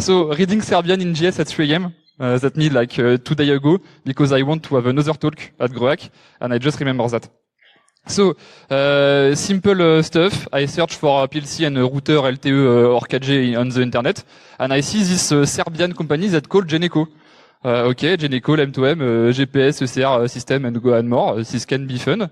So reading Serbian in JS at 3 a.m. That means like 2 days ago, because I want to have another talk at Groak, and I just remember that. So, simple stuff. I search for a PLC and a router LTE or 4G on the internet, and I see this Serbian company that called Geneco. Okay, Geneco, M2M, GPS, ECR system, and go and more. This can be fun.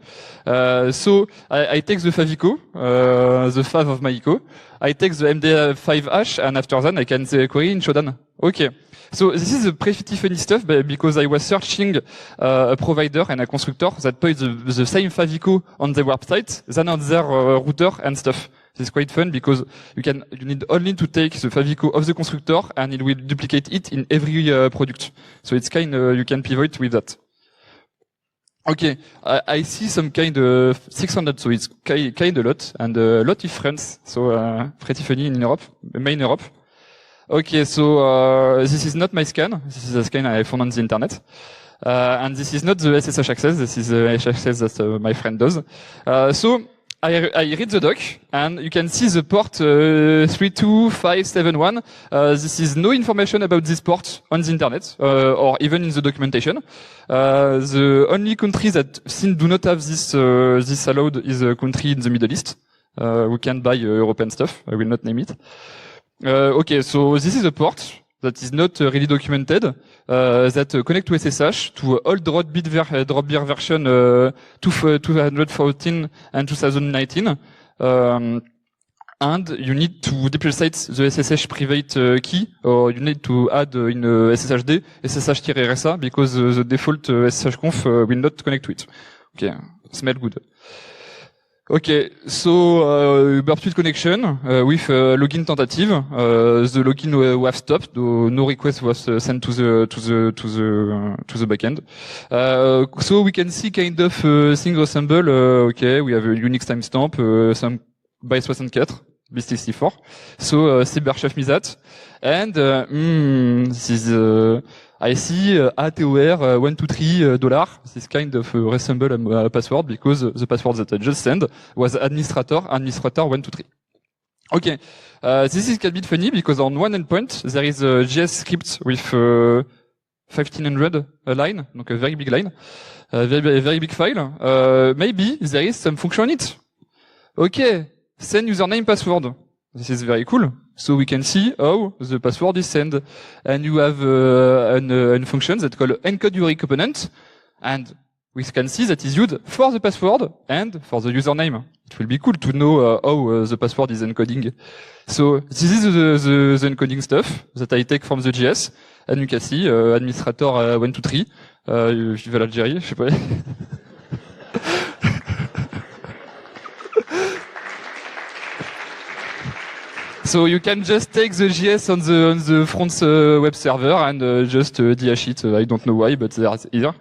So I take the Favico, the fav of my ICO. I take the MD5 hash, and after that I can say query in Shodan. Okay. So this is a pretty funny stuff, because I was searching a provider and a constructor that put the same Favico on their website than on their router and stuff. This is quite fun because you need only to take the Favico of the constructor and it will duplicate it in every product. So it's you can pivot with that. Okay, I see some kind of 600, so it's kind a lot, and a lot of friends, so pretty funny in Europe, main Europe. Okay, so this is not my scan. This is a scan I found on the internet, and this is not the SSH access. This is the SSH access that my friend does. So I read the doc, and you can see the port 32571. This is no information about this port on the internet, or even in the documentation. The only country that do not have this allowed is a country in the Middle East. We can buy European stuff. I will not name it. Okay, so this is a port that is not really documented, that connect to SSH to old Dropbeer version 214 and 2019. And you need to duplicate the SSH private key, or you need to add in SSHD SSH-RSA, because the default SSH conf will not connect to it. Okay, smell good. Okay, so Burp connection with login tentative. The login was stopped. No request was sent to the backend. So we can see kind of things assemble. Okay, we have a Unix timestamp, some by 64, bis64. So cyberchef me that, and this is I see ATOR $123. This kind of resemble a password, because the password that I just sent was administrator 123. Okay, this is a bit funny because on one endpoint there is a JS script with 1500 line, donc a very big line, very big file. Maybe there is some function on it. Okay, send username password. This is very cool. So we can see how the password is sent, and you have a function that called encode URI component, and we can see that is used for the password and for the username. It will be cool to know how the password is encoding. So this is the encoding stuff that I take from the JS, and you can see administrator 123. Vive l'Algérie, je sais pas. So you can just take the JS on the front web server and just DH it. I don't know why, but there's here.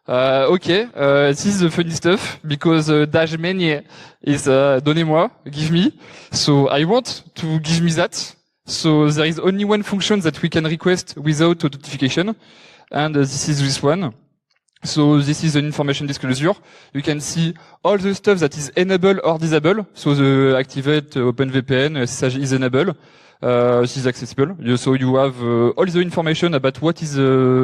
Okay, this is the funny stuff because dash many is donnez-moi, give me. So I want to give me that. So there is only one function that we can request without authentication, and this is this one. So this is an information disclosure. You can see all the stuff that is enable or disable. So the activate OpenVPN SSH is enable. This is accessible. So you have all the information about what is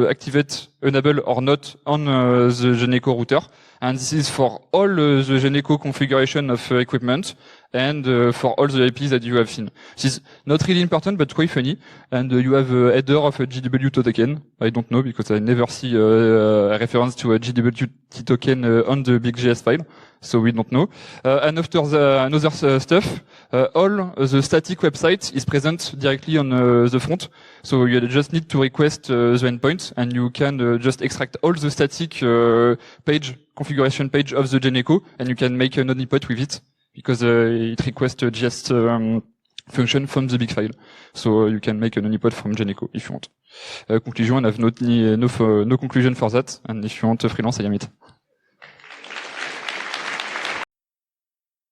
activate, enable or not on the Geneco router. And this is for all the Geneco configuration of equipment and for all the IPs that you have seen. This is not really important, but quite funny. And you have a header of a GWT token. I don't know because I never see a reference to a GWT token on the big JS file. So we don't know. And after another stuff, all the static website is present directly on the front. So you just need to request the endpoint, and you can just extract all the static configuration page of the Geneco, and you can make an honeypot with it because it requests just function from the big file. So you can make an honeypot from Geneco if you want. Conclusion, I have no conclusion for that, and if you want a freelance, I am it.